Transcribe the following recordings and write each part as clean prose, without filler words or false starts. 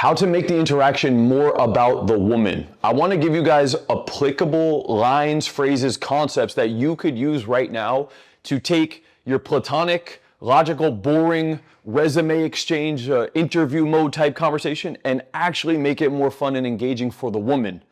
How to make the interaction more about the woman. I want to give you guys applicable lines, phrases, concepts that you could use right now to take your platonic, logical, boring resume exchange, interview mode type conversation and actually make it more fun and engaging for the woman.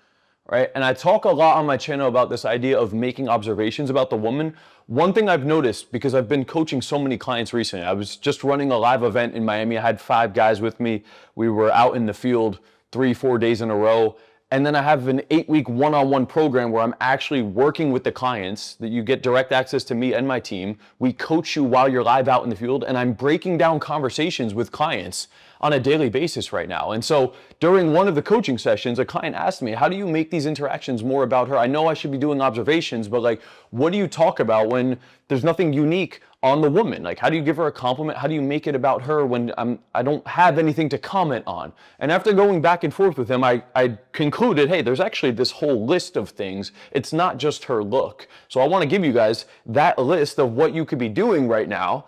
Right? And I talk a lot on my channel about this idea of making observations about the woman. One thing I've noticed, because I've been coaching so many clients recently, I was just running a live event in Miami. I had 5 guys with me. We were out in the field 3-4 days in a row. And then I have an 8-week one-on-one program where I'm actually working with the clients, that you get direct access to me and my team. We coach you while you're live out in the field, and I'm breaking down conversations with clients on a daily basis right now. And so during one of the coaching sessions, a client asked me, how do you make these interactions more about her? I know I should be doing observations, but like, what do you talk about when there's nothing unique on the woman? Like, how do you give her a compliment? How do you make it about her when I don't have anything to comment on? And after going back and forth with him, I concluded, hey, there's actually this whole list of things. It's not just her look. So I want to give you guys that list of what you could be doing right now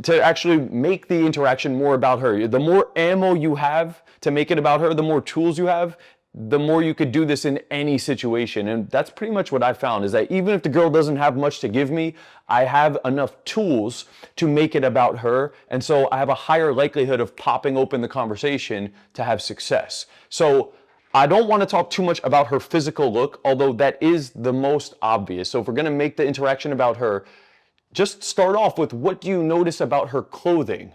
to actually make the interaction more about her. The more ammo you have to make it about her, the more tools you have, the more you could do this in any situation. And that's pretty much what I found, is that even if the girl doesn't have much to give me, I have enough tools to make it about her. And so I have a higher likelihood of popping open the conversation to have success. So I don't want to talk too much about her physical look, although that is the most obvious. So if we're going to make the interaction about her, just start off with, what do you notice about her clothing,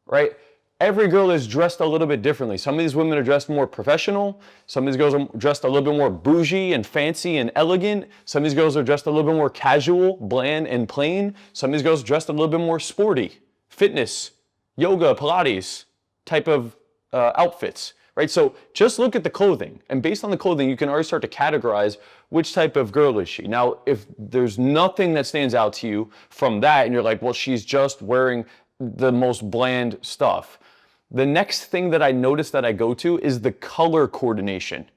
right? Every girl is dressed a little bit differently. Some of these women are dressed more professional. Some of these girls are dressed a little bit more bougie and fancy and elegant. Some of these girls are dressed a little bit more casual, bland and plain. Some of these girls are dressed a little bit more sporty, fitness, yoga, Pilates type of outfits. Right? So just look at the clothing, and based on the clothing, you can already start to categorize which type of girl is she. Now, if there's nothing that stands out to you from that, and you're like, well, she's just wearing the most bland stuff. The next thing that I notice that I go to is the color coordination,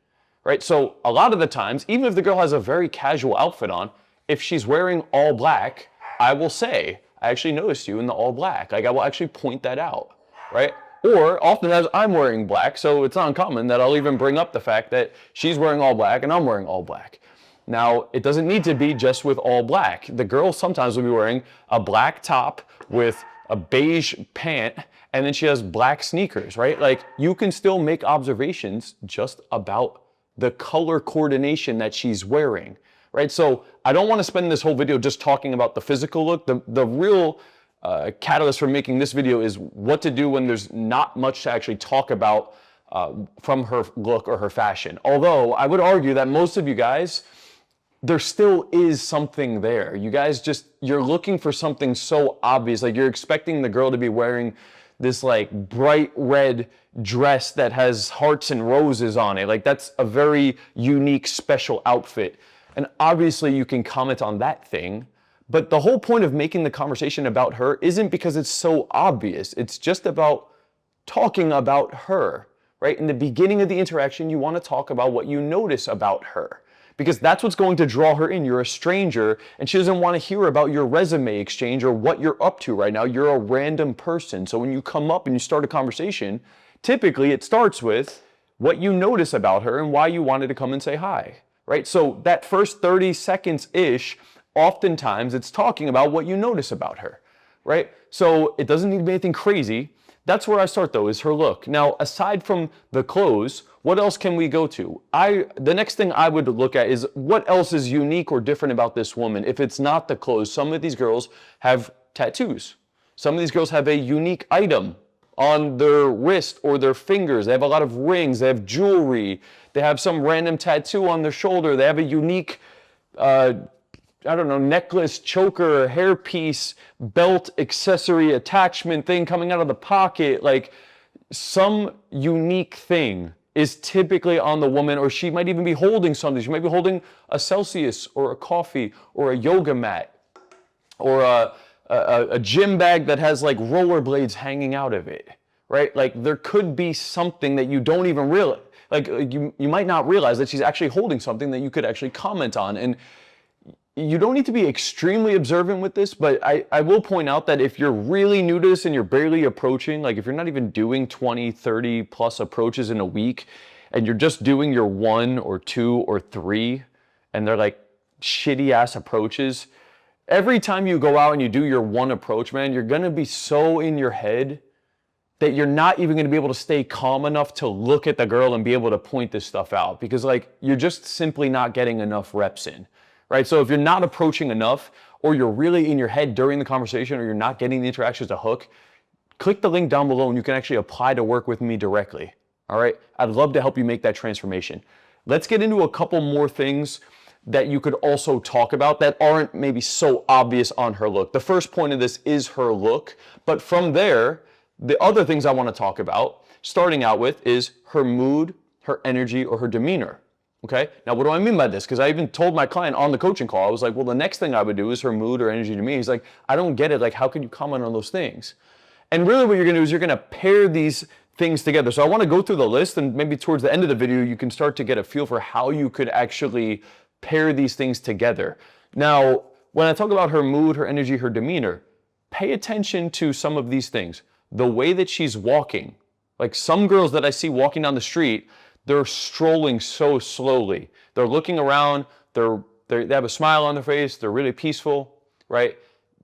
right? So a lot of the times, even if the girl has a very casual outfit on, if she's wearing all black, I will say, I actually noticed you in the all black. Like, I will actually point that out, right? Or oftentimes I'm wearing black, so it's not uncommon that I'll even bring up the fact that she's wearing all black and I'm wearing all black. Now, it doesn't need to be just with all black. The girl sometimes will be wearing a black top with a beige pant, and then she has black sneakers, right? Like, you can still make observations just about the color coordination that she's wearing, right? So I don't want to spend this whole video just talking about the physical look. The real catalyst for making this video is what to do when there's not much to actually talk about from her look or her fashion. Although I would argue that most of you guys, there still is something there. You guys you're looking for something so obvious. Like, you're expecting the girl to be wearing this like bright red dress that has hearts and roses on it. Like, that's a very unique, special outfit. And obviously you can comment on that thing. But the whole point of making the conversation about her isn't because it's so obvious. It's just about talking about her, right? In the beginning of the interaction, you want to talk about what you notice about her, because that's what's going to draw her in. You're a stranger, and she doesn't want to hear about your resume exchange or what you're up to right now. You're a random person. So when you come up and you start a conversation, typically it starts with what you notice about her and why you wanted to come and say hi, right? So that first 30 seconds-ish, oftentimes it's talking about what you notice about her, right? So it doesn't need to be anything crazy. That's where I start, though, is her look. Now, aside from the clothes, what else can we go to? The next thing I would look at is what else is unique or different about this woman. If it's not the clothes, some of these girls have tattoos. Some of these girls have a unique item on their wrist or their fingers. They have a lot of rings. They have jewelry. They have some random tattoo on their shoulder. They have a unique I don't know, necklace, choker, hairpiece, belt, accessory, attachment thing coming out of the pocket. Like, some unique thing is typically on the woman, or she might even be holding something. She might be holding a Celsius or a coffee or a yoga mat or a gym bag that has like rollerblades hanging out of it, right? Like, there could be something that you don't even realize. Like, you might not realize that she's actually holding something that you could actually comment on. And you don't need to be extremely observant with this, but I will point out that if you're really new to this and you're barely approaching, like if you're not even doing 20, 30 plus approaches in a week, and you're just doing your 1 or 2 or 3, and they're like shitty ass approaches, every time you go out and you do your 1 approach, man, you're gonna be so in your head that you're not even gonna be able to stay calm enough to look at the girl and be able to point this stuff out, because like you're just simply not getting enough reps in. Right? So if you're not approaching enough, or you're really in your head during the conversation, or you're not getting the interactions to hook, click the link down below and you can actually apply to work with me directly. All right? I'd love to help you make that transformation. Let's get into a couple more things that you could also talk about that aren't maybe so obvious on her look. The first point of this is her look, but from there, the other things I want to talk about, starting out with, is her mood, her energy, or her demeanor. Okay, now what do I mean by this? Because I even told my client on the coaching call, I was like, well, the next thing I would do is her mood or energy to me. He's like, I don't get it. Like, how can you comment on those things? And really what you're gonna do is you're gonna pair these things together. So I wanna go through the list, and maybe towards the end of the video, you can start to get a feel for how you could actually pair these things together. Now, when I talk about her mood, her energy, her demeanor, pay attention to some of these things. The way that she's walking. Like some girls that I see walking down the street, they're strolling so slowly. They're looking around, they have a smile on their face, they're really peaceful, right?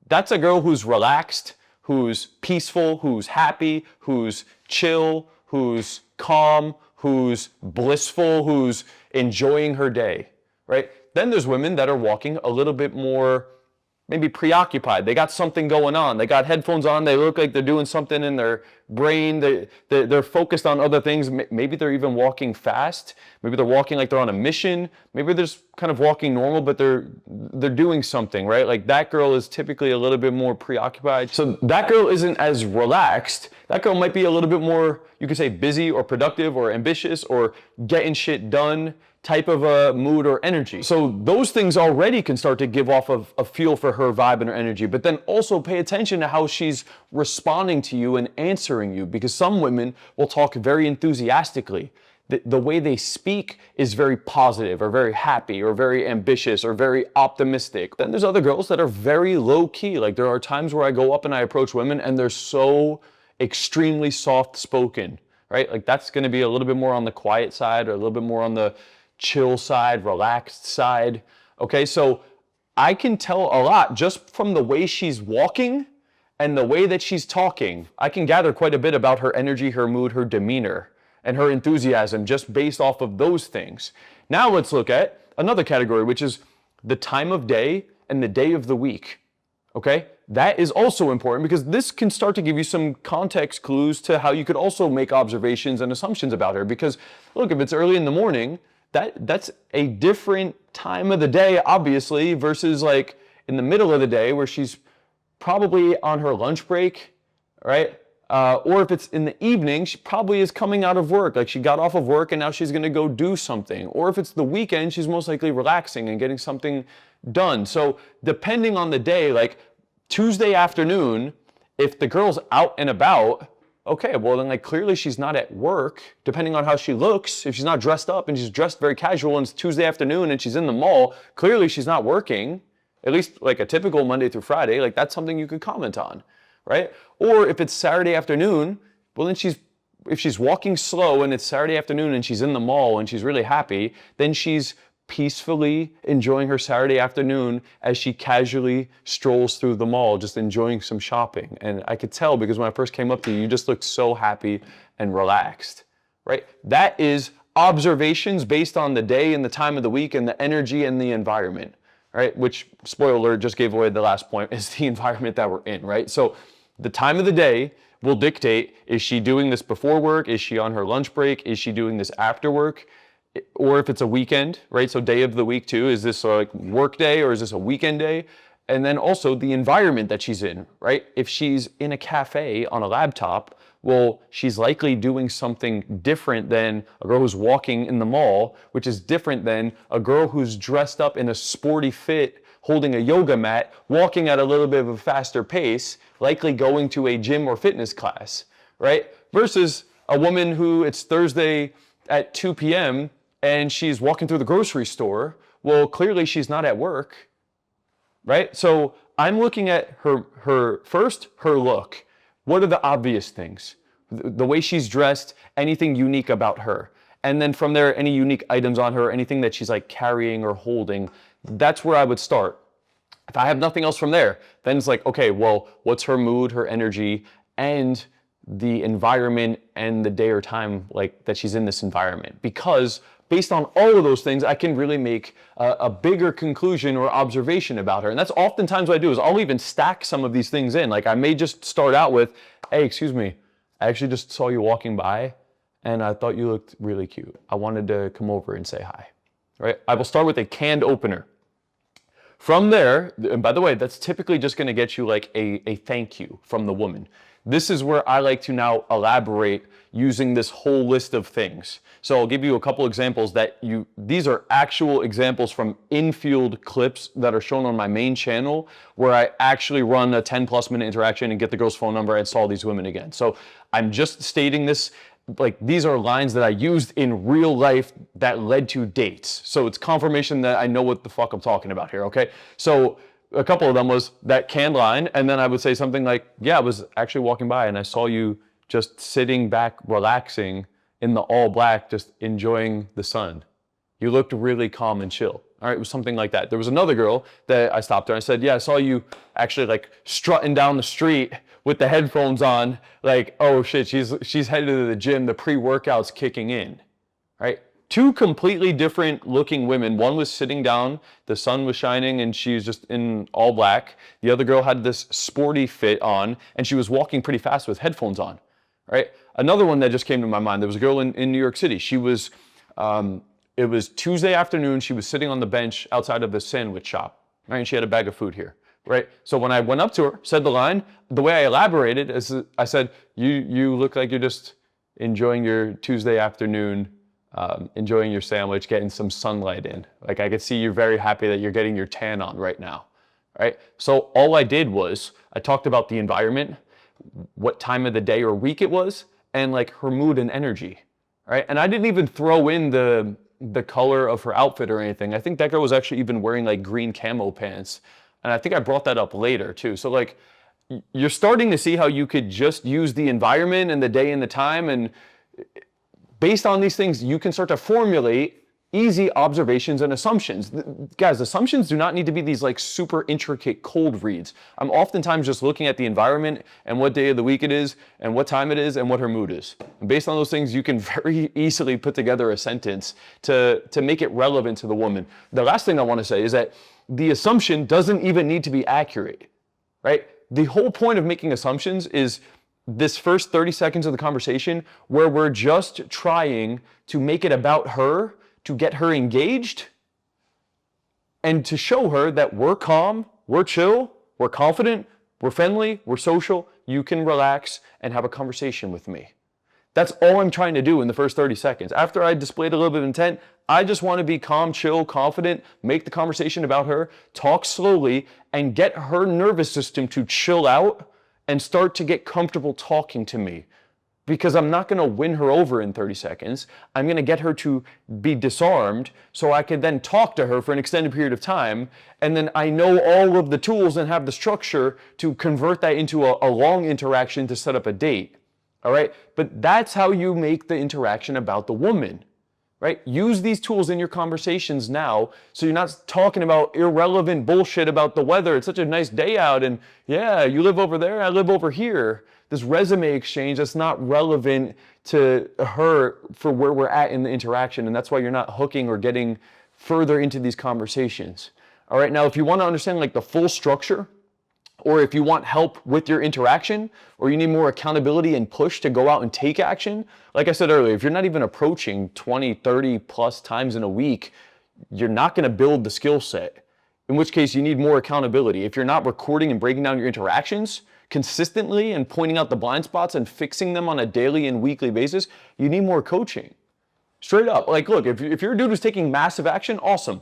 That's a girl who's relaxed, who's peaceful, who's happy, who's chill, who's calm, who's blissful, who's enjoying her day, right? Then there's women that are walking a little bit more maybe preoccupied. They got something going on. They got headphones on. They look like they're doing something in their brain. They're focused on other things. Maybe they're even walking fast. Maybe they're walking like they're on a mission. Maybe they're just kind of walking normal, but they're doing something, right? Like that girl is typically a little bit more preoccupied. So that girl isn't as relaxed. That girl might be a little bit more, you could say, busy or productive or ambitious or getting shit done type of a mood or energy. So those things already can start to give off of a feel for her vibe and her energy, but then also pay attention to how she's responding to you and answering you, because some women will talk very enthusiastically. The way they speak is very positive or very happy or very ambitious or very optimistic. Then there's other girls that are very low key. Like there are times where I go up and I approach women and they're so extremely soft spoken, right? Like that's gonna be a little bit more on the quiet side or a little bit more on the chill side, relaxed side. Okay, so I can tell a lot just from the way she's walking and the way that she's talking. I can gather quite a bit about her energy, her mood, her demeanor, and her enthusiasm just based off of those things. Now let's look at another category, which is the time of day and the day of the week. Okay, that is also important because this can start to give you some context clues to how you could also make observations and assumptions about her. Because look, if it's early in the morning, that's a different time of the day, obviously, versus like in the middle of the day where she's probably on her lunch break, right? Or if it's in the evening, she probably is coming out of work. Like she got off of work and now she's gonna go do something. Or if it's the weekend, she's most likely relaxing and getting something done. So depending on the day, like Tuesday afternoon, if the girl's out and about, okay, well then like clearly she's not at work, depending on how she looks. If she's not dressed up and she's dressed very casual and it's Tuesday afternoon and she's in the mall, clearly she's not working, at least like a typical Monday through Friday. Like that's something you could comment on, right? Or if it's Saturday afternoon, well then if she's walking slow and it's Saturday afternoon and she's in the mall and she's really happy, then she's peacefully enjoying her Saturday afternoon as she casually strolls through the mall, just enjoying some shopping. And I could tell because when I first came up to you, you just looked so happy and relaxed, right? That is observations based on the day and the time of the week and the energy and the environment, right? Which, spoiler alert, just gave away the last point, is the environment that we're in, right? So the time of the day will dictate, is she doing this before work? Is she on her lunch break? Is she doing this after work? Or if it's a weekend, right? So day of the week too, is this like work day or is this a weekend day? And then also the environment that she's in, right? If she's in a cafe on a laptop, well, she's likely doing something different than a girl who's walking in the mall, which is different than a girl who's dressed up in a sporty fit, holding a yoga mat, walking at a little bit of a faster pace, likely going to a gym or fitness class, right? Versus a woman who it's Thursday at 2 p.m., and she's walking through the grocery store. Well, clearly she's not at work, right? So I'm looking at her first, her look. What are the obvious things? The way she's dressed, anything unique about her. And then from there, any unique items on her, anything that she's like carrying or holding, that's where I would start. If I have nothing else from there, then it's like, okay, well, what's her mood, her energy, and the environment and the day or time like that she's in this environment? Because based on all of those things, I can really make a bigger conclusion or observation about her. And that's oftentimes what I do is I'll even stack some of these things in. Like I may just start out with, hey, excuse me, I actually just saw you walking by and I thought you looked really cute. I wanted to come over and say hi, right? I will start with a canned opener. From there, and by the way, that's typically just gonna get you like a thank you from the woman. This is where I like to now elaborate using this whole list of things. So I'll give you a couple examples these are actual examples from in-field clips that are shown on my main channel where I actually run a 10+ minute interaction and get the girl's phone number and saw these women again. So I'm just stating this, like these are lines that I used in real life that led to dates. So it's confirmation that I know what the fuck I'm talking about here, okay? So a couple of them was that canned line, and then I would say something like, yeah, I was actually walking by and I saw you just sitting back, relaxing in the all black, just enjoying the sun. You looked really calm and chill. All right, it was something like that. There was another girl that I stopped her and I said, yeah, I saw you actually like strutting down the street with the headphones on, like, oh shit, she's headed to the gym, the pre-workout's kicking in, right? Two completely different looking women. One was sitting down, the sun was shining and she was just in all black. The other girl had this sporty fit on and she was walking pretty fast with headphones on, right? Another one that just came to my mind, there was a girl in New York City. She was, it was Tuesday afternoon, she was sitting on the bench outside of the sandwich shop, right? And she had a bag of food here, right? So when I went up to her, said the line, the way I elaborated is I said, you look like you're just enjoying your Tuesday afternoon, enjoying your sandwich, getting some sunlight in. Like I could see you're very happy that you're getting your tan on right now, right? So all I did was I talked about the environment, what time of the day or week it was, and like her mood and energy, right? And I didn't even throw in the color of her outfit or anything. I think that girl was actually even wearing like green camo pants. And I think I brought that up later too. So like you're starting to see how you could just use the environment and the day and the time, and based on these things, you can start to formulate easy observations and assumptions. Guys, assumptions do not need to be these like super intricate cold reads. I'm oftentimes just looking at the environment and what day of the week it is and what time it is and what her mood is. And based on those things, you can very easily put together a sentence to make it relevant to the woman. The last thing I want to say is that the assumption doesn't even need to be accurate, right? The whole point of making assumptions is this first 30 seconds of the conversation where we're just trying to make it about her, to get her engaged, and to show her that we're calm, we're chill, we're confident, we're friendly, we're social, you can relax and have a conversation with me. That's all I'm trying to do in the first 30 seconds. After I displayed a little bit of intent, I just want to be calm, chill, confident, make the conversation about her, talk slowly, and get her nervous system to chill out and start to get comfortable talking to me. Because I'm not going to win her over in 30 seconds. I'm going to get her to be disarmed so I can then talk to her for an extended period of time. And then I know all of the tools and have the structure to convert that into a long interaction to set up a date. All right? But that's how you make the interaction about the woman. Right? Use these tools in your conversations now so you're not talking about irrelevant bullshit about the weather. It's such a nice day out and yeah, you live over there, I live over here. This resume exchange that's not relevant to her for where we're at in the interaction, and that's why you're not hooking or getting further into these conversations. All right, now if you want to understand like the full structure, or if you want help with your interaction, or you need more accountability and push to go out and take action, like I said earlier, if you're not even approaching 20, 30 plus times in a week, you're not going to build the skill set, in which case you need more accountability. If you're not recording and breaking down your interactions consistently and pointing out the blind spots and fixing them on a daily and weekly basis, you need more coaching. Straight up. Like, look, if you're a dude who's taking massive action, awesome.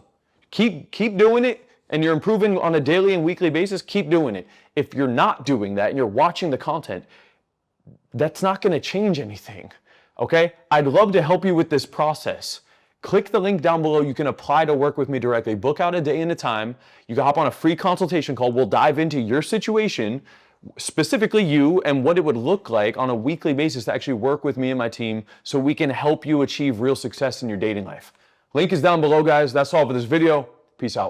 Keep doing it, and you're improving on a daily and weekly basis, keep doing it. If you're not doing that and you're watching the content, that's not going to change anything. Okay? I'd love to help you with this process. click the link down below. You can apply to work with me directly. Book out a day and a time. You can hop on a free consultation call. We'll dive into your situation, specifically you, and what it would look like on a weekly basis to actually work with me and my team so we can help you achieve real success in your dating life. Link is down below, guys. That's all for this video. Peace out.